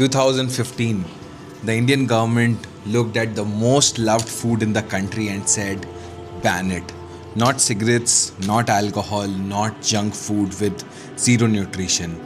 2015, the Indian government looked at the most loved food in the country and said, ban it. Not cigarettes, not alcohol, not junk food with zero nutrition.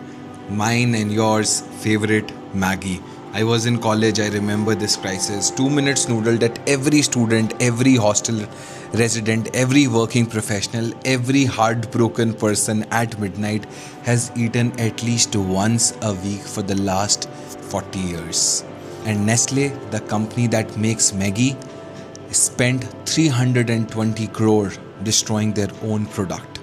Mine and yours favorite, Maggi. I was in college, I remember this crisis. 2 minutes noodle that every student, every hostel resident, every working professional, every heartbroken person at midnight has eaten at least once a week for the last 40 years. And Nestlé, the company that makes Maggi, spent 320 crore destroying their own product.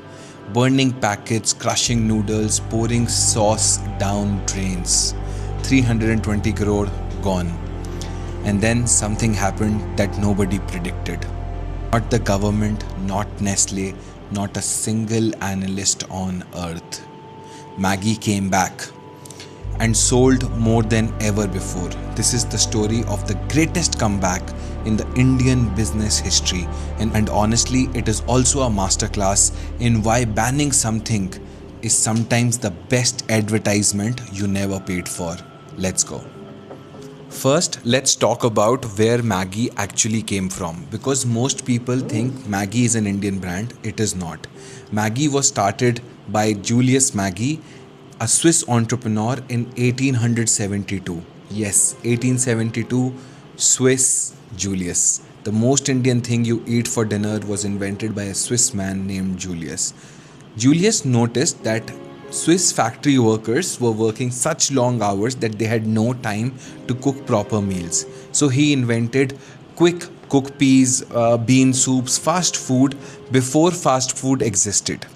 Burning packets, crushing noodles, pouring sauce down drains. 320 crore gone. And then something happened that nobody predicted. Not the government, not Nestlé, not a single analyst on earth. Maggi came back and sold more than ever before. This is the story of the greatest comeback in the Indian business history. And honestly, it is also a masterclass in why banning something is sometimes the best advertisement you never paid for. Let's go. First, let's talk about where Maggi actually came from, because most people think Maggi is an Indian brand. It is not. Maggi was started by Julius Maggi, a Swiss entrepreneur in 1872. Yes, 1872, Swiss Julius. The most Indian thing you eat for dinner was invented by a Swiss man named Julius. Julius noticed that Swiss factory workers were working such long hours that they had no time to cook proper meals. So he invented quick cook peas, bean soups, fast food before fast food existed.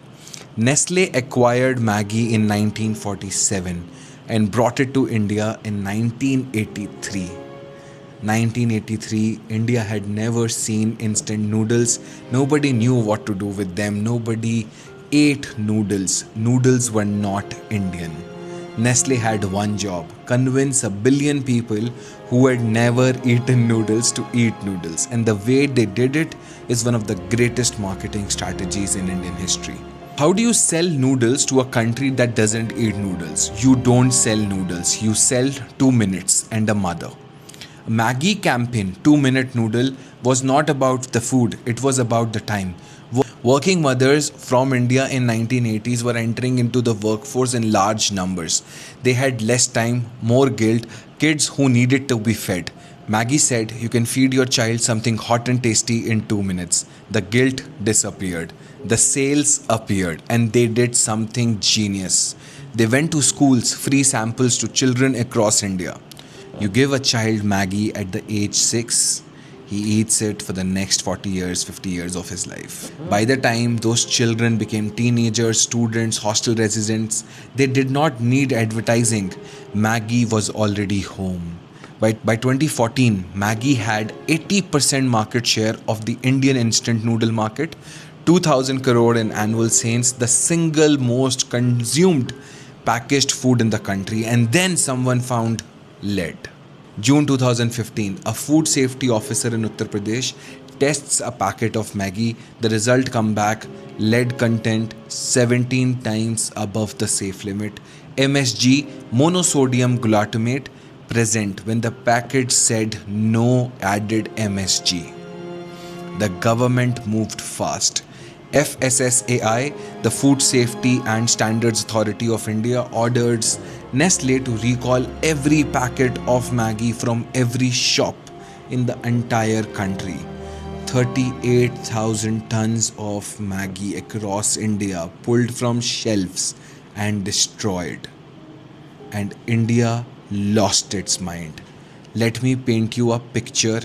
Nestlé acquired Maggi in 1947 and brought it to India in 1983. 1983, India had never seen instant noodles. Nobody knew what to do with them. Nobody ate noodles. Noodles were not Indian. Nestle had one job: convince a billion people who had never eaten noodles to eat noodles. And the way they did it is one of the greatest marketing strategies in Indian history. How do you sell noodles to a country that doesn't eat noodles? You don't sell noodles. You sell 2 minutes and a mother. Maggi campaign, 2-minute noodle, was not about the food. It was about the time. Working mothers from India in 1980s were entering into the workforce in large numbers. They had less time, more guilt, kids who needed to be fed. Maggi said, you can feed your child something hot and tasty in 2 minutes. The guilt disappeared. The sales appeared, and they did something genius. They went to schools, free samples to children across India. You give a child Maggi at the age 6, he eats it for the next 40 years, 50 years of his life. By the time those children became teenagers, students, hostel residents, they did not need advertising. Maggi was already home. By 2014, Maggi had 80% market share of the Indian instant noodle market, 2,000 crore in annual sales, the single most consumed packaged food in the country. And then someone found lead. June 2015, a food safety officer in Uttar Pradesh tests a packet of Maggi. The result come back: lead content 17 times above the safe limit. MSG, monosodium glutamate, present when the packet said no added MSG. The government moved fast. FSSAI, the Food Safety and Standards Authority of India, orders Nestlé to recall every packet of Maggi from every shop in the entire country. 38,000 tons of Maggi across India pulled from shelves and destroyed. And India lost its mind. Let me paint you a picture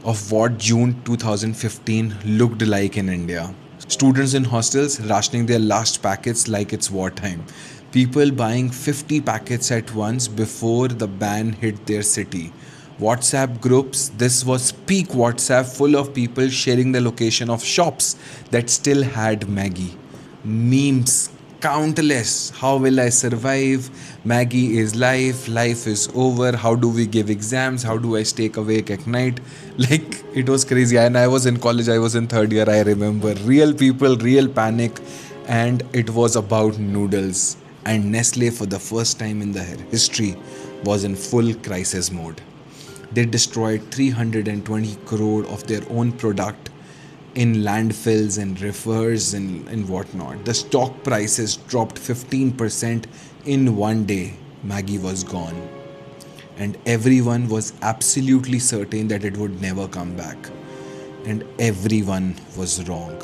of what June 2015 looked like in India. Students in hostels rationing their last packets like it's wartime. People buying 50 packets at once before the ban hit their city. WhatsApp groups, this was peak WhatsApp, full of people sharing the location of shops that still had Maggi. Memes, countless. How will I survive? Maggi is life. Life is over. How do we give exams? How do I stay awake at night? Like, it was crazy. And I was in college. I was in third year. I remember real people, real panic. And it was about noodles. And Nestle, for the first time in the history, was in full crisis mode. They destroyed 320 crore of their own product in landfills and rivers and whatnot. The stock prices dropped 15% in one day. Maggi was gone. And everyone was absolutely certain that it would never come back. And everyone was wrong.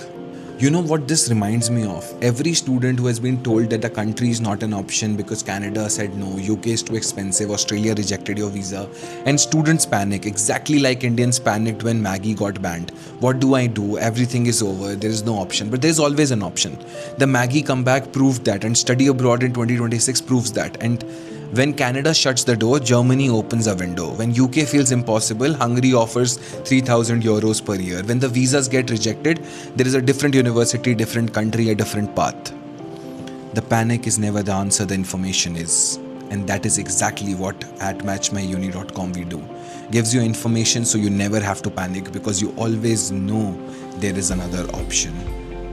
You know what this reminds me of? Every student who has been told that the country is not an option because Canada said no, UK is too expensive, Australia rejected your visa, and students panic exactly like Indians panicked when Maggi got banned. What do I do? Everything is over, there is no option. But there is always an option. The Maggi comeback proved that, and study abroad in 2026 proves that. And when Canada shuts the door, Germany opens a window. When UK feels impossible, Hungary offers 3,000 euros per year. When the visas get rejected, there is a different university, different country, a different path. The panic is never the answer, the information is. And that is exactly what at MatchMyUni.com we do. Gives you information so you never have to panic because you always know there is another option.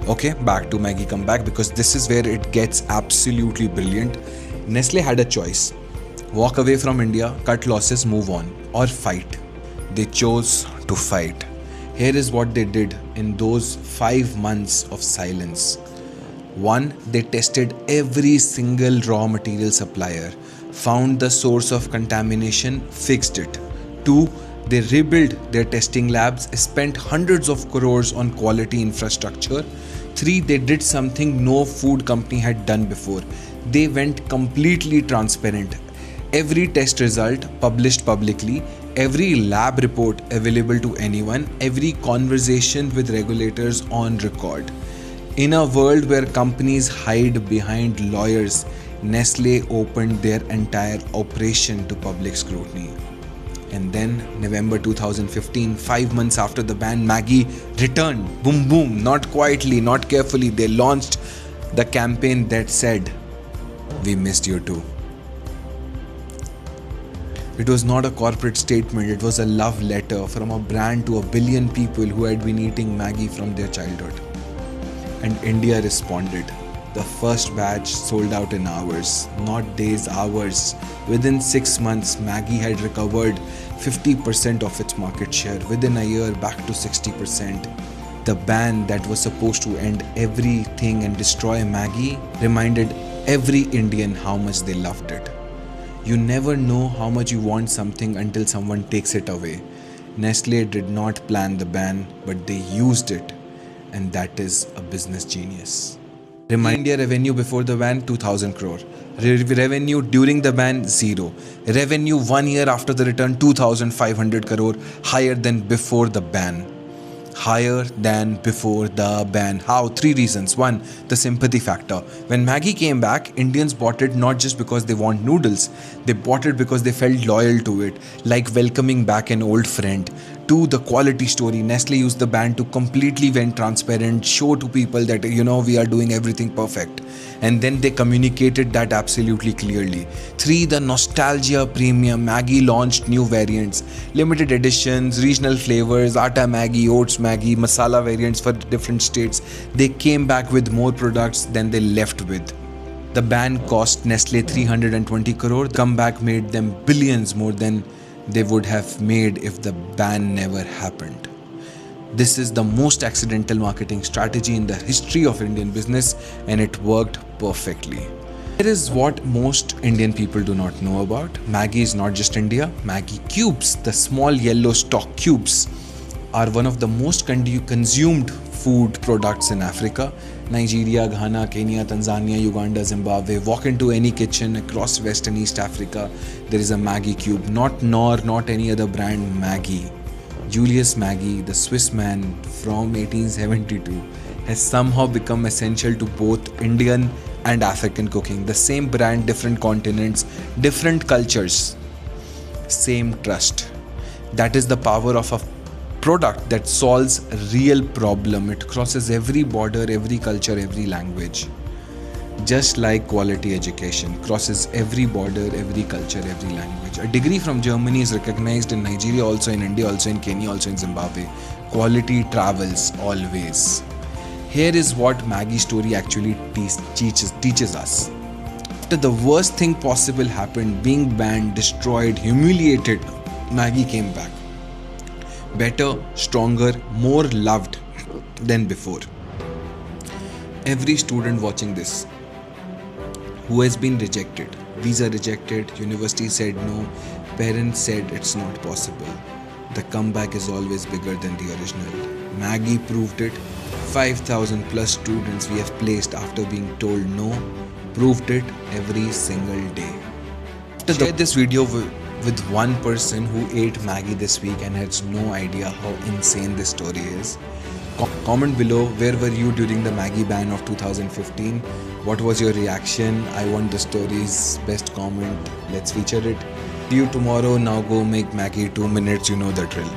Okay, back to Maggi comeback because this is where it gets absolutely brilliant. Nestlé had a choice: walk away from India, cut losses, move on, or fight. They chose to fight. Here is what they did in those 5 months of silence. 1. They tested every single raw material supplier, found the source of contamination, fixed it. 2. They rebuilt their testing labs, spent hundreds of crores on quality infrastructure. 3. They did something no food company had done before. They went completely transparent. Every test result published publicly, every lab report available to anyone, every conversation with regulators on record. In a world where companies hide behind lawyers, Nestlé opened their entire operation to public scrutiny. And then, November 2015, 5 months after the ban, Maggi returned. Boom, boom, not quietly, not carefully. They launched the campaign that said, "We missed you too." It was not a corporate statement, it was a love letter from a brand to a billion people who had been eating Maggi from their childhood. And India responded. The first batch sold out in hours, not days, hours. Within 6 months, Maggi had recovered 50% of its market share. Within a year, back to 60%. The ban that was supposed to end everything and destroy Maggi reminded every Indian how much they loved it. You never know how much you want something until someone takes it away. Nestlé did not plan the ban, but they used it, and that is a business genius. India revenue before the ban 2,000 crore. Revenue during the ban 0. Revenue 1 year after the return 2,500 crore, higher than before the ban. Higher than before the ban. How? 3 reasons. 1. The sympathy factor. When Maggi came back, Indians bought it not just because they want noodles. They bought it because they felt loyal to it, like welcoming back an old friend. 2. The quality story. Nestle used the ban to completely went transparent, show to people that, we are doing everything perfect. And then they communicated that absolutely clearly. 3. The nostalgia premium. Maggi launched new variants, limited editions, regional flavors, Atta Maggi, Oats Maggi, masala variants for different states. They came back with more products than they left with. The ban cost Nestle 320 crore. The comeback made them billions more than they would have made if the ban never happened. This is the most accidental marketing strategy in the history of Indian business, and it worked perfectly. Here is what most Indian people do not know about. Maggi is not just India. Maggi cubes, the small yellow stock cubes, are one of the most consumed food products in Africa. Nigeria, Ghana, Kenya, Tanzania, Uganda, Zimbabwe. Walk into any kitchen across West and East Africa, there is a Maggi cube. Not Knorr, not any other brand, Maggi. Julius Maggi, the Swiss man from 1872, has somehow become essential to both Indian and African cooking. The same brand, different continents, different cultures, same trust. That is the power of a product that solves a real problem. It crosses every border, every culture, every language. Just like quality education crosses every border, every culture, every language. A degree from Germany is recognized in Nigeria, also in India, also in Kenya, also in Zimbabwe. Quality travels always. Here is what Maggi story actually teaches us. After the worst thing possible happened, being banned, destroyed, humiliated, Maggi came back. Better, stronger, more loved than before. Every student watching this who has been rejected, visa rejected, university said no, parents said it's not possible. The comeback is always bigger than the original. Maggi proved it. 5,000 plus students we have placed after being told no, proved it every single day. Share this video with one person who ate Maggi this week and has no idea how insane this story is. Comment below, where were you during the Maggi ban of 2015? What was your reaction? I want the story's best comment. Let's feature it. See you tomorrow. Now go make Maggi 2 minutes. You know the drill.